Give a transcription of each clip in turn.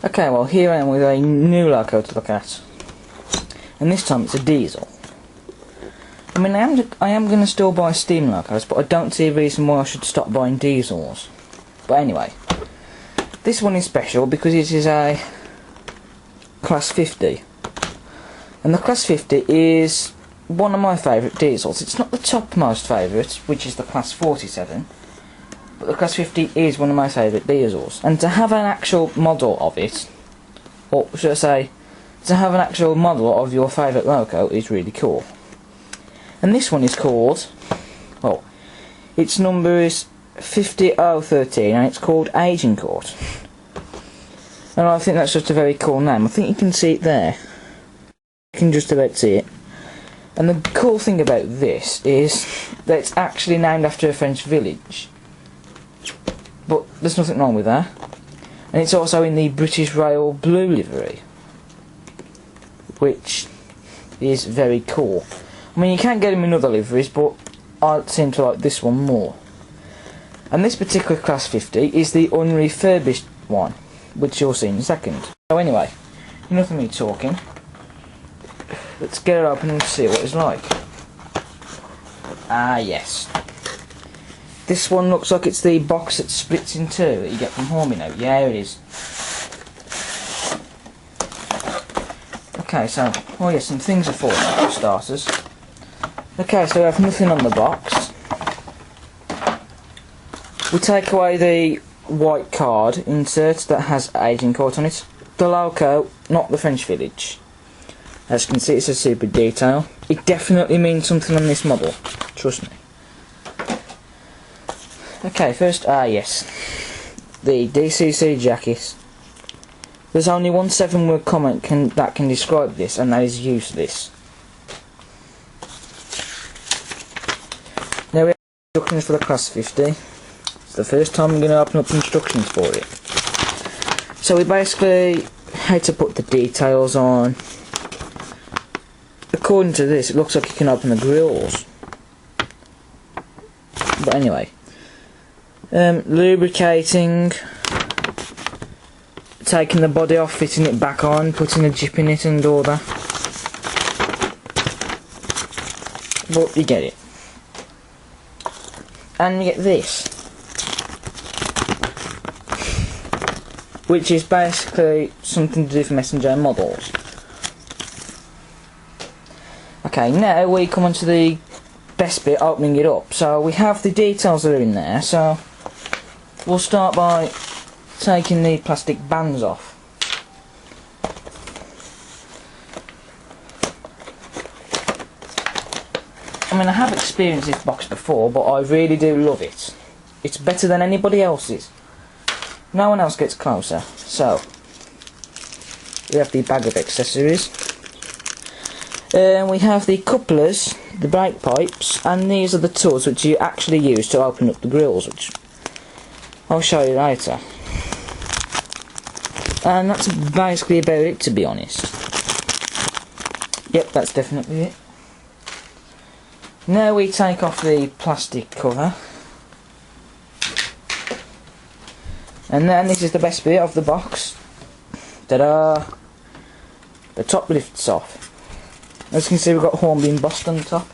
Okay, well here I am with a new loco to look at, and this time it's a diesel. I mean, I am going to still buy steam locos, but I don't see a reason why I should stop buying diesels. But anyway, this one is special because it is a Class 50, and the Class 50 is one of my favourite diesels. It's not the topmost favourite, which is the Class 47, but the Class 50 is one of my favourite diesels. And to have an actual model of it, or should I say, to have an actual model of your favourite loco is really cool. And this one is called, well, its number is 50013, and it's called Agincourt. And I think that's just a very cool name. I think you can see it there. You can just about see it. And the cool thing about this is that it's actually named after a French village. But there's nothing wrong with that. And it's also in the British Rail blue livery, which is very cool. I mean, you can get them in other liveries, but I seem to like this one more. And this particular Class 50 is the unrefurbished one, which you'll see in a second. So anyway, enough of me talking. Let's get it open and see what it's like. Ah yes. This one looks like it's the box that splits in two that you get from Hornby now. Yeah, it is. Okay, so, oh yeah, some things are falling out for starters. Okay, so we have nothing on the box. We take away the white card insert that has Agincourt on it. The loco, not the French village. As you can see, it's a super detail. It definitely means something on this model, trust me. Okay, first, yes, the DCC jacket. There's only one 7-word comment that can describe this, and that is useless. Now we have instructions for the Class 50. It's the first time I'm going to open up instructions for it. So we basically had to put the details on. According to this, it looks like you can open the grills. But anyway, lubricating, taking the body off, fitting it back on, putting a jip in it and all that. But you get it. And you get this, which is basically something to do for messenger models. Okay, now we come on to the best bit, opening it up. So we have the details that are in there, so we'll start by taking the plastic bands off. I mean, I have experienced this box before, but I really do love it. It's better than anybody else's. No one else gets closer. So we have the bag of accessories. We have the couplers, the brake pipes, and these are the tools which you actually use to open up the grills, which I'll show you later. And that's basically about it, to be honest. Yep, that's definitely it. Now we take off the plastic cover. And then this is the best bit of the box. Ta-da! The top lifts off. As you can see, we've got Hornby embossed on the top.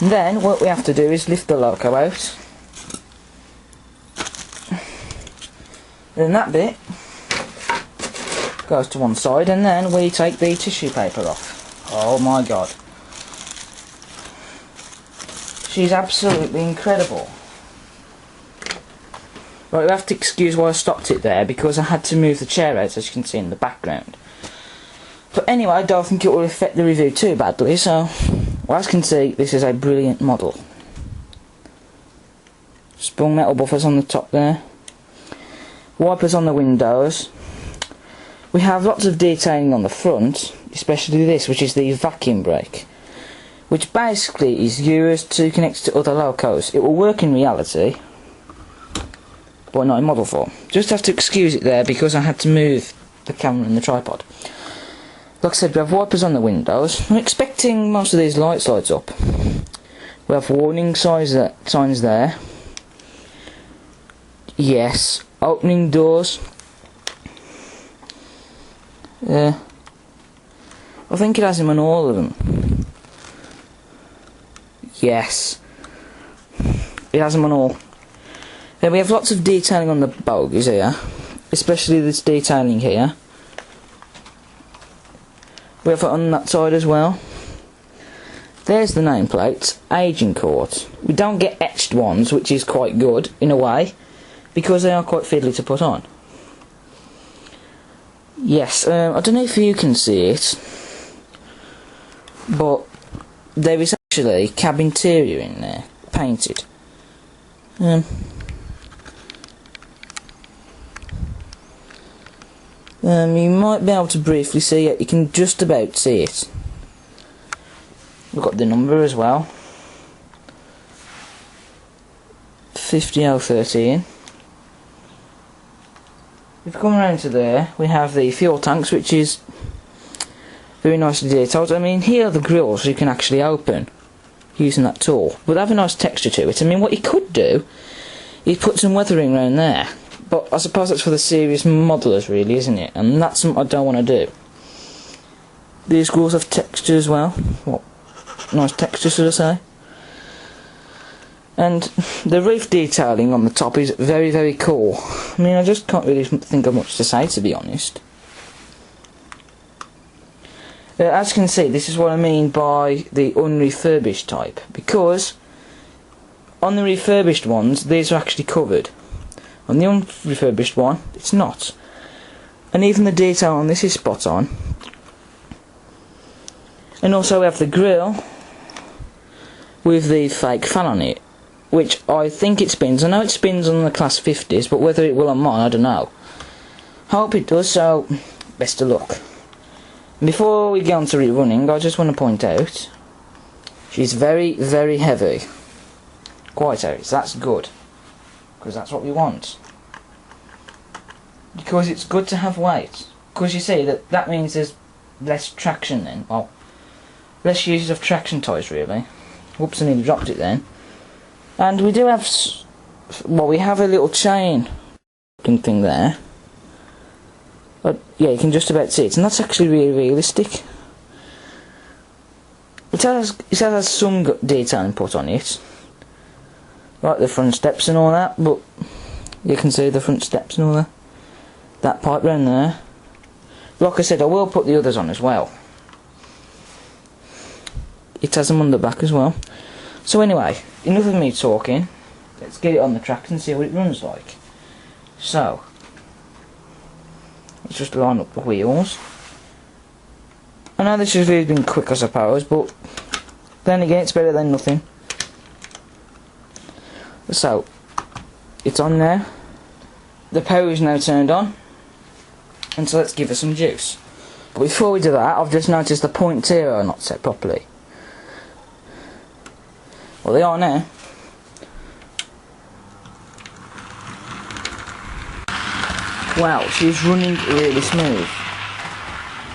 And then what we have to do is lift the loco out. Then that bit goes to one side, and then we take the tissue paper off. Oh my god. She's absolutely incredible. Right, you have to excuse why I stopped it there, because I had to move the chair out, as you can see in the background. But anyway, I don't think it will affect the review too badly, so, well, as you can see, this is a brilliant model. Sprung metal buffers on the top there. Wipers on the windows. We have lots of detailing on the front, especially this, which is the vacuum brake, which basically is used to connect to other locos. It will work in reality, but not in model form. Just have to excuse it there because I had to move the camera and the tripod. Like I said, we have wipers on the windows. I'm expecting most of these lights up. We have warning signs there. Yes, opening doors. I think it has him on all of them. Yes, it has them on all. We have lots of detailing on the bogies here, especially this detailing here. We have it on that side as well. There's the nameplates, Agincourt. We don't get etched ones, which is quite good in a way, because they are quite fiddly to put on. Yes, I don't know if you can see it, but there is actually cab interior in there, painted. You might be able to briefly see it. You can just about see it. We've got the number as well, 50013. If we come around to there, we have the fuel tanks, which is very nicely detailed. I mean, here are the grills you can actually open using that tool, but they have a nice texture to it. I mean, what you could do is put some weathering around there, but I suppose that's for the serious modelers, really, isn't it? And that's something I don't want to do. These grills have texture as well. What nice texture, should I say? And the roof detailing on the top is very, very cool. I mean, I just can't really think of much to say, to be honest. As you can see, this is what I mean by the unrefurbished type, because on the refurbished ones, these are actually covered. On the unrefurbished one, it's not. And even the detail on this is spot on. And also we have the grille with the fake fan on it, which I think it spins. I know it spins on the Class 50s, but whether it will on mine, I don't know. Hope it does, so best of luck. Before we get on to rerunning, I just want to point out, she's very, very heavy. Quite heavy, so that's good, because that's what we want. Because it's good to have weight. Because you see, that means there's less traction then. Well, less use of traction ties, really. Whoops, I nearly dropped it then. And we do have, well, we have a little chain thing there. But yeah, you can just about see it, and that's actually really realistic. It has some detailing put on it, like the front steps and all that, but you can see the front steps and all that. That pipe round there. Like I said, I will put the others on as well. It has them on the back as well. So anyway, enough of me talking. Let's get it on the track and see what it runs like. So, let's just line up the wheels. I know this has really been quick, I suppose, but then again, it's better than nothing. So, it's on now. The power is now turned on. And so let's give it some juice. But before we do that, I've just noticed the points here are not set properly. Well, they are now. Wow, she's running really smooth.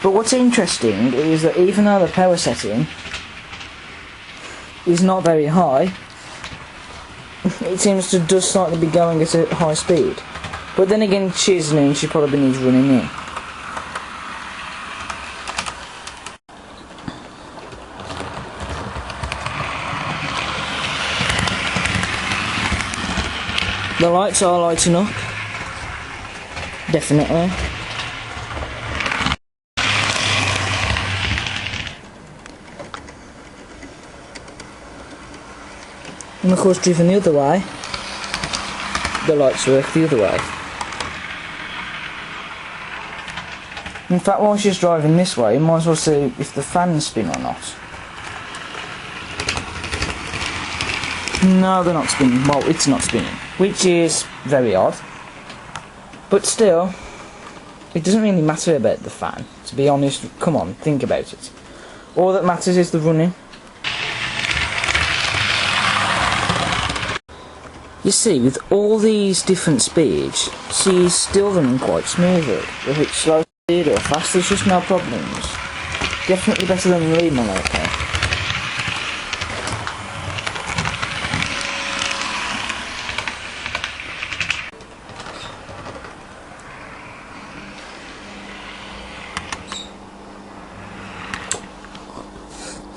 But what's interesting is that even though the power setting is not very high, it seems to just slightly be going at a high speed. But then again, chiseling, she probably needs running in. The lights are lighting up. Definitely. And of course, driven the other way, the lights work the other way. In fact, while she's driving this way, you might as well see if the fans spin or not. No, they're not spinning. Well, it's not spinning, which is very odd. But still, it doesn't really matter about the fan, to be honest. Come on, think about it. All that matters is the running. You see, with all these different speeds, she's still running quite smoothly. If it's slow speed or fast, there's just no problems. Definitely better than the lead model, okay.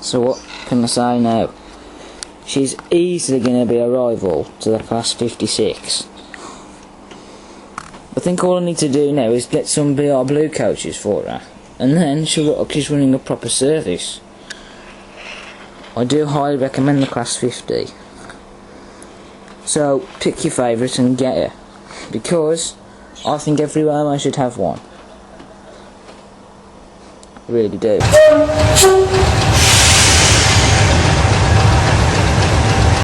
So what can I say now? She's easily going to be a rival to the class 56. I think all I need to do now is get some BR Blue coaches for her, and then she'll look like she's running a proper service. I do highly recommend the class 50. So pick your favourite and get her, because I think every Romo should have one. I really do.